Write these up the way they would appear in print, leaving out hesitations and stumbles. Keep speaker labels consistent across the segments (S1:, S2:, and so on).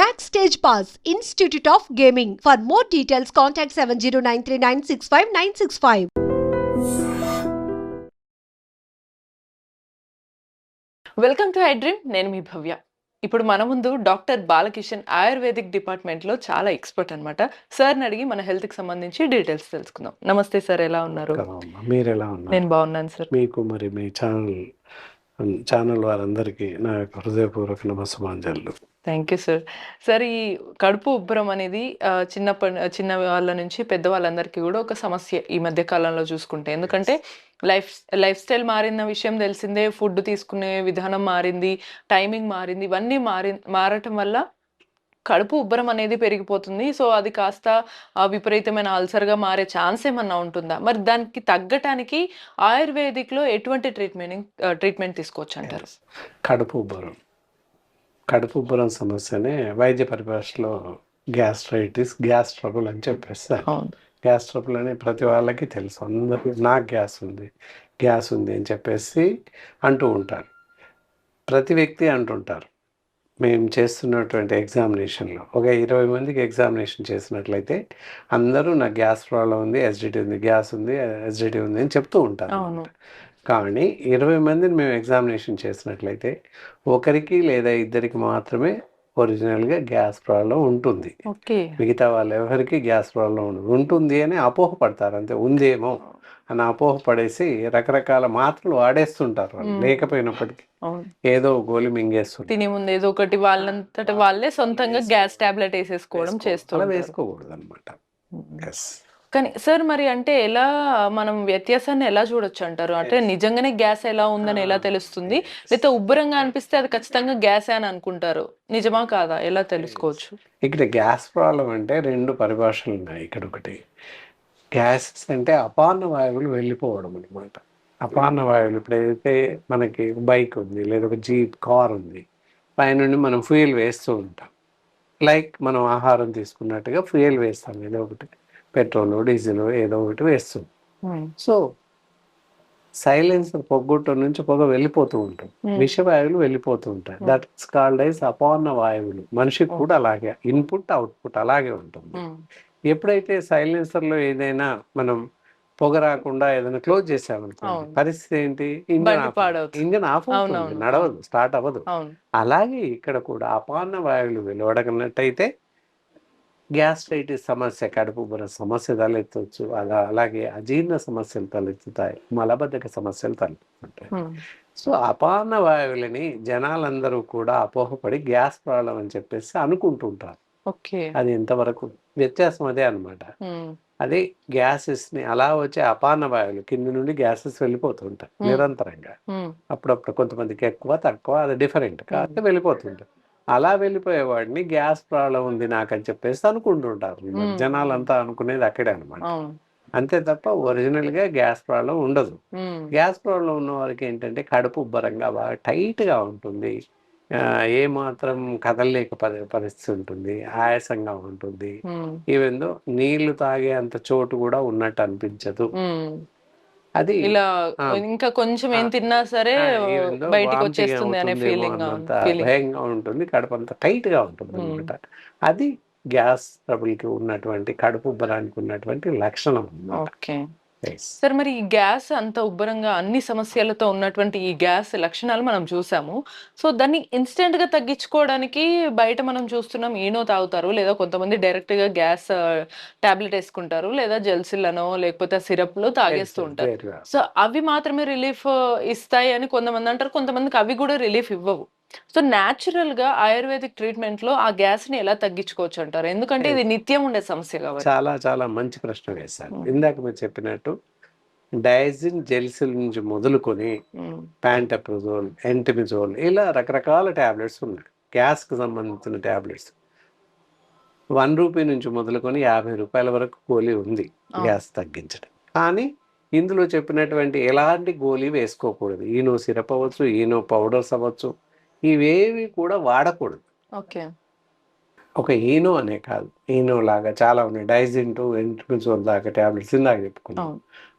S1: Backstage Pass, Institute of Gaming. For more details, contact 7093965965965.
S2: Welcome to I dream. నేను మీ భవ్య. ఇప్పుడు మన ముందు doctor Balakishan ayurvedic డిపార్ట్మెంట్లో చాలా ఎక్స్పర్ట్ అనమాట. సార్ని అడిగి మన హెల్త్కి సంబంధించి డీటెయిల్స్ తెలుసుకుందాం. నమస్తే సార్, ఎలా ఉన్నారు?
S3: మీరు ఎలా ఉన్నారు?
S2: నేను బాగున్నాను సార్.
S3: మీకు మరి మీ ఛానల్ వారందరికీ నా యొక్క హృదయపూర్వక నమస్సుమాంజలు.
S2: Thank you sir. సార్, ఈ కడుపు ఉబ్బరం అనేది చిన్న వాళ్ళ నుంచి పెద్ద వాళ్ళందరికీ కూడా ఒక సమస్య ఈ మధ్య కాలంలో చూసుకుంటే. ఎందుకంటే లైఫ్ స్టైల్ మారిన విషయం తెలిసిందే, ఫుడ్ తీసుకునే విధానం మారింది, టైమింగ్ మారింది, ఇవన్నీ మారటం వల్ల కడుపు ఉబ్బరం అనేది పెరిగిపోతుంది. సో అది కాస్త విపరీతమైన అల్సర్గా మారే ఛాన్స్ ఏమన్నా ఉంటుందా? మరి దానికి తగ్గటానికి ఆయుర్వేదిక్లో ఎటువంటి ట్రీట్మెంట్ తీసుకోవచ్చు అంటారు?
S3: కడుపు ఉబ్బరం సమస్యనే వైద్య పరిభాషలో గ్యాస్ ట్రబుల్ అని చెప్పేస్తారు. గ్యాస్ ట్రబుల్ అని ప్రతి వాళ్ళకి తెలుసు, అందరికీ నాకు గ్యాస్ ఉంది అని చెప్పేసి అంటూ ఉంటారు. ప్రతి వ్యక్తి అంటుంటారు. మేము చేస్తున్నటువంటి ఎగ్జామినేషన్లో ఒక 20 మందికి ఎగ్జామినేషన్ చేసినట్లయితే అందరూ నాకు గ్యాస్ ప్రాబ్లం ఉంది, ఎసిడిటీ ఉంది, ఎసిడిటీ ఉంది అని చెప్తూ ఉంటారు. కానీ 20 మందిని మేము ఎగ్జామినేషన్ చేసినట్లయితే ఒకరికి లేదా ఇద్దరికి మాత్రమే ఒరిజినల్గా గ్యాస్ ప్రాబ్లం ఉంటుంది. మిగతా వాళ్ళు ఎవరికి గ్యాస్ ప్రాబ్లం ఉంటుంది అని అపోహపడతారు. అంతే, ఉందేమో అని అపోహపడేసి రకరకాల మాత్రలు వాడేస్తుంటారు. వాళ్ళు లేకపోయినప్పటికీ ఏదో గోలి మింగేస్తుంది.
S2: తినే ముందు ఏదో ఒకటి వాళ్ళంతట వాళ్ళే సొంతంగా గ్యాస్ టాబ్లెట్ వేసేసుకోవడం చేస్తారు.
S3: వేసుకోకూడదు అనమాట.
S2: కానీ సార్, మరి అంటే ఎలా మనం వ్యత్యాసాన్ని ఎలా చూడొచ్చు అంటారు? అంటే నిజంగానే గ్యాస్ ఎలా ఉందని ఎలా తెలుస్తుంది? లేకపోతే ఉబ్బరంగా అనిపిస్తే అది ఖచ్చితంగా గ్యాస్ అని అనుకుంటారు, నిజమా కాదా? ఎలా తెలుసుకోవచ్చు?
S3: ఇక్కడ గ్యాస్ ప్రాబ్లం అంటే 2 పరిభాషలు ఉన్నాయి. ఇక్కడ ఒకటి గ్యాసెస్ అంటే అపాన వాయువులు వెళ్ళిపోవడం అనమాట. అపాన వాయువులు ఇప్పుడు ఏదైతే మనకి బైక్ ఉంది లేదా ఒక జీప్ కార్ ఉంది, పైనుండి మనం ఫ్యూయల్ వేస్తూ ఉంటాం. లైక్ మనం ఆహారం తీసుకున్నట్టుగా ఫ్యూయల్ వేస్తాం, ఏదో ఒకటి పెట్రోల్ డీజిల్ ఏదో ఒకటి వేస్తుంది. సో సైలెన్సర్ పొగ్గొట్టం నుంచి పొగ వెళ్ళిపోతూ ఉంటుంది, విషవాయువులు వెళ్ళిపోతూ ఉంటాయి. దట్ ఇస్ కాల్డ్ ఐస్ అపాన వాయువులు. మనిషికి కూడా అలాగే ఇన్పుట్ అవుట్పుట్ అలాగే ఉంటుంది. ఎప్పుడైతే సైలెన్సర్లో ఏదైనా మనం పొగ రాకుండా ఏదైనా క్లోజ్ చేసామనుకోండి, పరిస్థితి ఏంటి? ఇంజన్ ఆఫ్ అవుతుంది, నడవదు, స్టార్ట్ అవ్వదు. అలాగే ఇక్కడ కూడా అపాన వాయువులు వెలువడనట్టయితే గ్యాస్ట్రైటిస్ సమస్య, కడుపు ఉబ్బరం సమస్య తలెత్తవచ్చు. అలాగే అజీర్ణ సమస్యలు తలెత్తుతాయి, మలబద్ధక సమస్యలు తలెత్తుతాయి. సో అపాన వాయువులని జనాలందరూ కూడా అపోహపడి గ్యాస్ ప్రాబ్లం అని చెప్పేసి అనుకుంటుంటారు. అది ఎంతవరకు వ్యత్యాసం అదే అనమాట. అది గ్యాసెస్ ని అలా వచ్చే అపాన వాయువులు కింద నుండి గ్యాసెస్ వెళ్ళిపోతుంటాయి నిరంతరంగా. అప్పుడప్పుడు కొంతమందికి ఎక్కువ తక్కువ, అది డిఫరెంట్ కాబట్టి వెళ్ళిపోతుంటాయి. అలా వెళ్ళిపోయేవాడిని గ్యాస్ ప్రాబ్లం ఉంది నాకని చెప్పేసి అనుకుంటుంటారు. జనాలంతా అనుకునేది అక్కడే అనమాట. అంతే తప్ప ఒరిజినల్ గా గ్యాస్ ప్రాబ్లం ఉండదు. గ్యాస్ ప్రాబ్లం ఉన్న వారికి ఏంటంటే కడుపు ఉబ్బరంగా బాగా టైట్ గా ఉంటుంది, ఏ మాత్రం కదలలేక పరిస్థితి ఉంటుంది, ఆయాసంగా ఉంటుంది. ఈవెందో నీళ్లు తాగే అంత చోటు కూడా ఉన్నట్టు అనిపించదు. అది
S2: ఇలా ఇంకా కొంచెం ఏం తిన్నా సరే బయటికి వచ్చేస్తుంది అనే ఫీలింగ్,
S3: భయంగా ఉంటుంది, కడుపు అంతా టైట్ గా ఉంటుంది అనమాట. అది గ్యాస్ ట్రబుల్ కి ఉన్నటువంటి కడుపు ఉబ్బరానికి ఉన్నటువంటి లక్షణం.
S2: సార్, మరి ఈ గ్యాస్ అంత ఉబ్బరంగా అన్ని సమస్యలతో ఉన్నటువంటి ఈ గ్యాస్ లక్షణాలు మనం చూసాము. సో దాన్ని ఇన్స్టెంట్ గా తగ్గించుకోవడానికి బయట మనం చూస్తున్నాం, ఈనో తాగుతారు, లేదా కొంతమంది డైరెక్ట్ గా గ్యాస్ టాబ్లెట్ వేసుకుంటారు, లేదా జెల్సిల్లనో లేకపోతే సిరప్ లో తాగేస్తూ ఉంటారు. సో అవి మాత్రమే రిలీఫ్ ఇస్తాయి అని కొంతమంది అంటారు, కొంతమందికి అవి కూడా రిలీఫ్ ఇవ్వవు. సో న్యాచురల్ గా ఆయుర్వేదిక్ ట్రీట్మెంట్ లో ఆ గ్యాస్ ని ఎలా తగ్గించుకోవచ్చు అంటారు? ఎందుకంటే ఇది నిత్యం ఉండే సమస్య కాబట్టి.
S3: చాలా చాలా మంచి ప్రశ్న వేశారు. ఇందాక మీరు చెప్పినట్టు డయాజిన్ జెల్సిల్ నుంచి మొదలుకొని ప్యాంటప్రజోల్, ఎంటిమిజోల్ ఇలా రకరకాల టాబ్లెట్స్ ఉన్నాయి. గ్యాస్ కు సంబంధించిన టాబ్లెట్స్ 1 రూపీ నుంచి మొదలుకొని 50 రూపాయల వరకు గోళీ ఉంది గ్యాస్ తగ్గించడం. కానీ ఇందులో చెప్పినటువంటి ఎలాంటి గోళీ వేసుకోకూడదు. ఈనో సిరప్ అవ్వచ్చు, ఈనో పౌడర్స్ అవ్వచ్చు, ఇవేవి కూడా వాడకూడదు. ఒక ఈనో అనే కాదు, ఈనో లాగా చాలా ఉన్నాయి. డైజిన్ టు ఎంట్రిమిజోల్ దాకా ట్యాబ్లెట్స్ ఇందాక చెప్పుకున్నాం.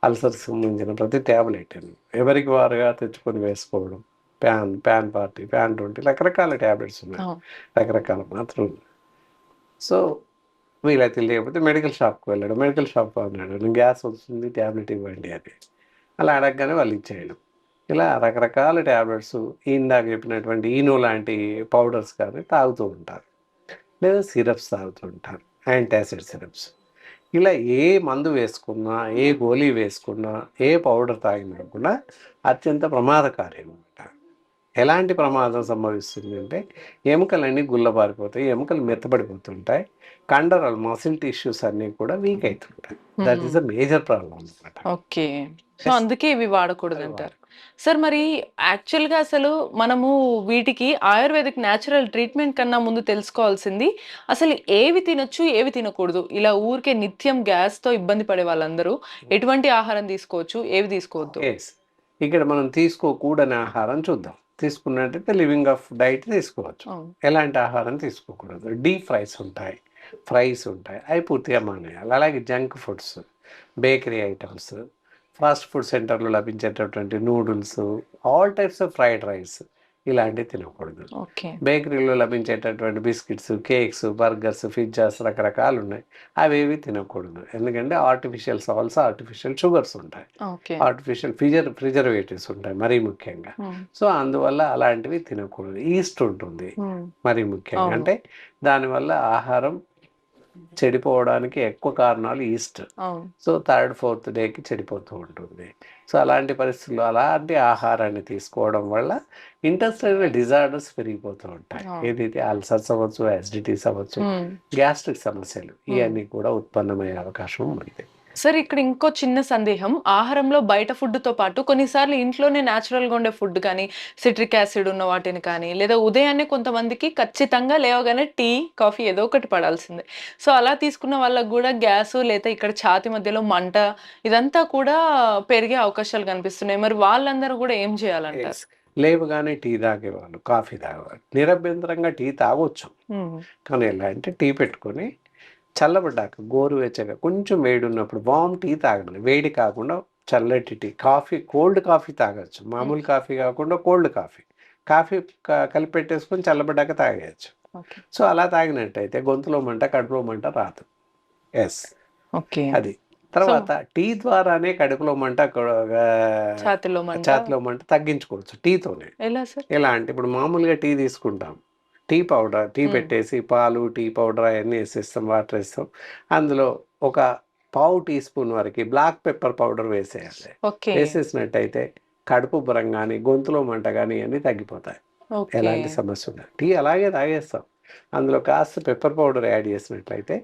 S3: అల్సర్స్ సంబంధించిన ప్రతి ట్యాబ్లెట్ ఎవరికి వారుగా తెచ్చుకొని వేసుకోవడం. ప్యాన్ 40, ప్యాన్ 20 రకరకాల ట్యాబ్లెట్స్ ఉన్నాయి, రకరకాల మాత్రలు. సో వీలైతే లేకపోతే మెడికల్ షాప్కి వెళ్ళాడు, మెడికల్ షాప్ అన్నాడు నేను గ్యాస్ వస్తుంది ట్యాబ్లెట్ ఇవ్వండి అని. అలా అడగగానే వాళ్ళు ఇచ్చేయడం. ఇలా రకరకాల ట్యాబ్లెట్స్ ఇందాక చెప్పినటువంటి ఈనో లాంటి పౌడర్స్ కానీ తాగుతూ ఉంటారు, లేదా సిరప్స్ తాగుతూ ఉంటారు, యాంటాసిడ్ సిరప్స్. ఇలా ఏ మందు వేసుకున్నా, ఏ గోళీ వేసుకున్నా, ఏ పౌడర్ తాగినా కూడా అత్యంత ప్రమాదకారి అనమాట. ఎలాంటి ప్రమాదం సంభవిస్తుంది అంటే ఎముకలన్నీ గుల్లబారిపోతాయి, ఎముకలు మెత్తబడిపోతుంటాయి, కండరాలు మసిల్ టిష్యూస్ అన్నీ కూడా వీక్ అవుతుంటాయి. That is the major problem అనమాట.
S2: ఓకే. సో అందుకే ఇవి వాడకూడదు అంటారు. సార్ మరి యాక్చువల్గా అసలు మనము వీటికి ఆయుర్వేదిక్ న్యాచురల్ ట్రీట్మెంట్ కన్నా ముందు తెలుసుకోవాల్సింది అసలు ఏవి తినొచ్చు ఏవి తినకూడదు. ఇలా ఊరికే నిత్యం గ్యాస్తో ఇబ్బంది పడే వాళ్ళందరూ ఎటువంటి ఆహారం తీసుకోవచ్చు, ఏవి తీసుకోవద్దు?
S3: ఎస్, ఇక్కడ మనం తీసుకోకూడని ఆహారం చూద్దాం. తీసుకున్నట్టయితే లివింగ్ ఆఫ్ డైట్ తీసుకోవచ్చు. ఎలాంటి ఆహారం తీసుకోకూడదు? డీప్ ఫ్రైస్ ఉంటాయి, అవి పూర్తిగా మానేయాలి. అలాగే junk foods, bakery items, fast food సెంటర్లో లభించేటటువంటి noodles, all types of fried rice ఇలాంటివి తినకూడదు. బేకరీలో లభించేటటువంటి బిస్కెట్స్, కేక్స్, బర్గర్స్, పిజ్జాస్ రకరకాలు ఉన్నాయి, అవేవి తినకూడదు. ఎందుకంటే ఆర్టిఫిషియల్ సాల్ట్స్, ఆర్టిఫిషియల్ షుగర్స్ ఉంటాయి, ఆర్టిఫిషియల్ ప్రిజర్వేటివ్స్ ఉంటాయి మరీ ముఖ్యంగా. సో అందువల్ల అలాంటివి తినకూడదు. ఈస్ట్ ఉంటుంది మరీ ముఖ్యంగా, అంటే దానివల్ల ఆహారం చెడిపోవడానికి ఎక్కువ కారణాలు ఈస్ట్. సో 3rd, 4th డేకి చెడిపోతూ ఉంటుంది. సో అలాంటి పరిస్థితుల్లో అలాంటి ఆహారాన్ని తీసుకోవడం వల్ల ఇంటెస్టైనల్ డిజార్డర్స్ పెరిగిపోతూ ఉంటాయి. ఏదైతే అల్సర్స్ అవ్వచ్చు, యాసిడిటీస్ అవ్వచ్చు, గ్యాస్ట్రిక్ సమస్యలు ఇవన్నీ కూడా ఉత్పన్నమయ్యే అవకాశం ఉంది.
S2: సార్ ఇక్కడ ఇంకో చిన్న సందేహం, ఆహారంలో బయట ఫుడ్తో పాటు కొన్నిసార్లు ఇంట్లోనే న్యాచురల్గా ఉండే ఫుడ్ కానీ, సిట్రిక్ యాసిడ్ ఉన్న వాటిని కానీ, లేదా ఉదయాన్నే కొంతమందికి ఖచ్చితంగా లేవగానే టీ, కాఫీ ఏదో ఒకటి పడాల్సిందే. సో అలా తీసుకున్న వాళ్ళకు కూడా గ్యాస్, లేదా ఇక్కడ ఛాతి మధ్యలో మంట, ఇదంతా కూడా పెరిగే అవకాశాలు కనిపిస్తున్నాయి. మరి వాళ్ళందరూ కూడా ఏం చేయాలంటారు?
S3: లేవగానే టీ తాగేవాళ్ళు, కాఫీ తాగేవాళ్ళు నిరభ్యంతరంగా టీ తాగొచ్చు. కానీ ఎలా అంటే టీ పెట్టుకొని చల్లబడ్డాక గోరువెచ్చగా కొంచెం వేడి ఉన్నప్పుడు వామ్ టీ తాగండి. వేడి కాకుండా చల్లటి టీ, కాఫీ, కోల్డ్ కాఫీ తాగొచ్చు. మామూలు కాఫీ కాకుండా కోల్డ్ కాఫీ కలిపి పెట్టేసుకొని చల్లబడ్డాక తాగేయచ్చు. సో అలా తాగినట్టయితే గొంతులో మంట, కడుపులో మంట రాదు. ఎస్, అది. తర్వాత టీ ద్వారానే కడుపులో మంట, ఛాతిలో మంట తగ్గించుకోవచ్చు టీతోనే. ఎలా అంటే ఇప్పుడు మామూలుగా టీ తీసుకుంటాం, టీ పౌడర్, టీ పెట్టేసి పాలు, టీ పౌడర్ అవన్నీ వేసేస్తాం, వాటర్ వేస్తాం, అందులో ఒక పావు టీ స్పూన్ వరకు బ్లాక్ పెప్పర్ పౌడర్ వేసేయాలి. వేసేసినట్టయితే కడుపు ఉబ్బరం కానీ, గొంతులో మంట కానీ అన్నీ తగ్గిపోతాయి, ఎలాంటి సమస్య ఉండదు. టీ అలాగే తాగేస్తాం, అందులో కాస్త పెప్పర్ పౌడర్ యాడ్ చేసినట్లయితే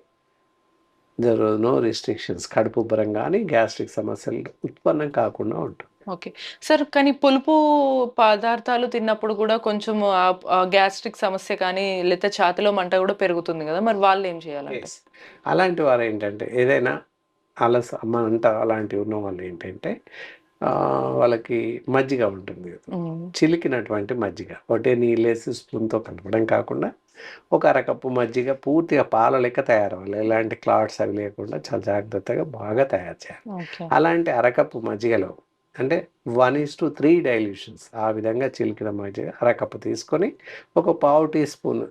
S3: నో రిస్ట్రిక్షన్స్, కడుపు ఉబ్బరం కానీ గ్యాస్ట్రిక్ సమస్యలు ఉత్పన్నం కాకుండా ఉంటుంది.
S2: ఓకే సార్, కానీ పులుపు పదార్థాలు తిన్నప్పుడు కూడా కొంచెం గ్యాస్ట్రిక్ సమస్య కానీ, లేదా ఛాతిలో మంట కూడా పెరుగుతుంది కదా, మరి వాళ్ళు ఏం చేయాలి?
S3: అలాంటి వారు ఏంటంటే ఏదైనా మంట అలాంటివి ఉన్న వాళ్ళు ఏంటంటే వాళ్ళకి మజ్జిగ ఉంటుంది కదా, చిలికినటువంటి మజ్జిగ ఒకటే నీళ్ళేసి స్పూన్తో కలపడం కాకుండా ఒక అరకప్పు మజ్జిగ పూర్తిగా పాల లెక్క తయారవ్వాలి. ఎలాంటి క్లాట్స్ అవి లేకుండా చాలా జాగ్రత్తగా బాగా తయారు చేయాలి. అలాంటి అరకప్పు మజ్జిగలో అంటే 1:3 డైల్యూషన్స్ ఆ విధంగా చిలికిన మజ్జిగ అరకప్పు తీసుకొని ఒక పావు teaspoon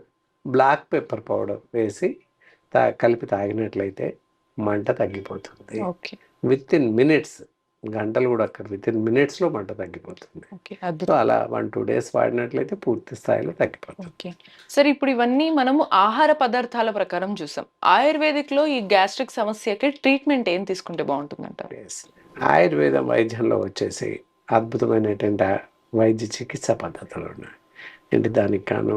S3: black pepper powder వేసి కలిపి తాగినట్లయితే మంట తగ్గిపోతుంది. విత్ ఇన్ మినిట్స్, గంటలు కూడా అక్కడ, విత్ ఇన్ మినిట్స్లో మంట తగ్గిపోతుంది. సో అలా 1-2 డేస్ వాడినట్లయితే పూర్తి స్థాయిలో తగ్గిపోతుంది.
S2: సరే, ఇప్పుడు ఇవన్నీ మనము ఆహార పదార్థాల ప్రకారం చూసాం. ఆయుర్వేదిక్లో ఈ గ్యాస్ట్రిక్ సమస్యకి ట్రీట్మెంట్ ఏం తీసుకుంటే బాగుంటుందంట?
S3: ఆయుర్వేదం వైద్యంలో వచ్చేసి అద్భుతమైనటువంటి వైద్య చికిత్స పద్ధతులు ఉన్నాయి. అంటే దానికి కాను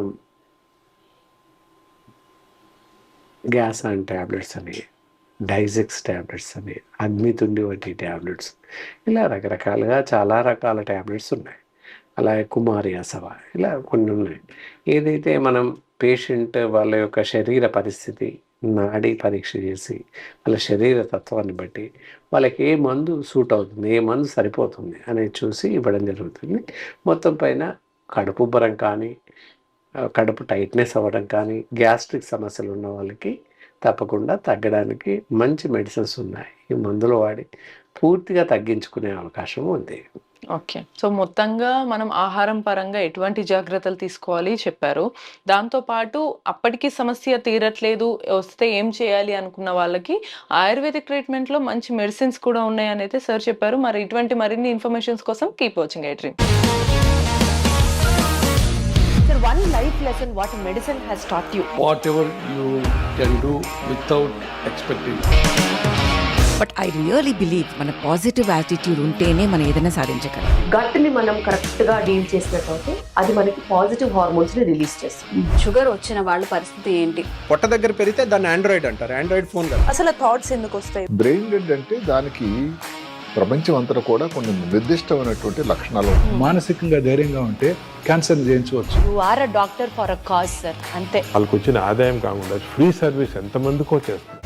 S3: గ్యాస్ అండ్ ట్యాబ్లెట్స్ అని, డైజెక్స్ ట్యాబ్లెట్స్ అని, అగ్నితుండి వంటి ట్యాబ్లెట్స్, ఇలా రకరకాలుగా చాలా రకాల ట్యాబ్లెట్స్ ఉన్నాయి. అలాగే కుమారి అసవ, ఇలా కొన్ని ఉన్నాయి. ఏదైతే మనం పేషెంట్ వాళ్ళ యొక్క శరీర పరిస్థితి, నాడీ పరీక్ష చేసి వాళ్ళ శరీర తత్వాన్ని బట్టి వాళ్ళకి ఏ మందు సూట్ అవుతుంది, ఏ మందు సరిపోతుంది అనేది చూసి ఇవ్వడం జరుగుతుంది. మొత్తం పైన కడుపు ఉబ్బరం కానీ, కడుపు టైట్నెస్ అవ్వడం కానీ, గ్యాస్ట్రిక్ సమస్యలు ఉన్న వాళ్ళకి తప్పకుండా తగ్గడానికి మంచి మెడిసిన్స్ ఉన్నాయి. ఈ మందులు వాడి పూర్తిగా తగ్గించుకునే అవకాశం ఉంది.
S2: ఓకే. సో, మొత్తంగా మనం ఆహారం పరంగా ఎటువంటి జాగ్రత్తలు తీసుకోవాలి చెప్పారు. దాంతో పాటు అప్పటికి సమస్య తీరట్లేదు, వస్తే ఏం చేయాలి అనుకున్న వాళ్ళకి ఆయుర్వేదిక్ ట్రీట్మెంట్‌లో మంచి మెడిసిన్స్ కూడా ఉన్నాయనైతే సార్ చెప్పారు. మరి ఇటువంటి మరిన్ని ఇన్ఫర్మేషన్స్ కోసం keep watching I dream.
S1: Sir, one life lesson what medicine has taught you.
S4: whatever you can do without expecting.
S5: But I really believe మన పాజిటివ్ యాటిట్యూడ్ ఉంటేనే మనం ఏదైనా సాధించగలం.
S6: గట్ని మనం కరెక్ట్గా డీల్ చేసినట్లయితే అది మనకి పాజిటివ్ హార్మోన్స్ని రిలీజ్ చేస్తుంది.
S7: షుగర్ వచ్చిన వాళ్ళ పరిస్థితి ఏంటి?
S8: పొట్ట దగ్గర పెరిగితే దాన్ని ఆండ్రాయిడ్ అంటారు, ఆండ్రాయిడ్ ఫోన్ కదా.
S6: అసలు థాట్స్ ఎందుకు వస్తాయి?
S9: బ్రెయిన్ డెడ్ అంటే దానికి ప్రపంచం అంతా కూడా కొన్ని నిర్దిష్టమైనటువంటి లక్షణాలు ఉంటాయి.
S4: మానసికంగా ధైర్యంగా ఉంటే క్యాన్సర్ జయించవచ్చు.
S7: You are a doctor for a cause sir, అంతే.
S10: వాళ్ళకి వచ్చిన ఆదాయం కాకుండా ఫ్రీ సర్వీస్ ఎంతమందికో చేస్తుంది.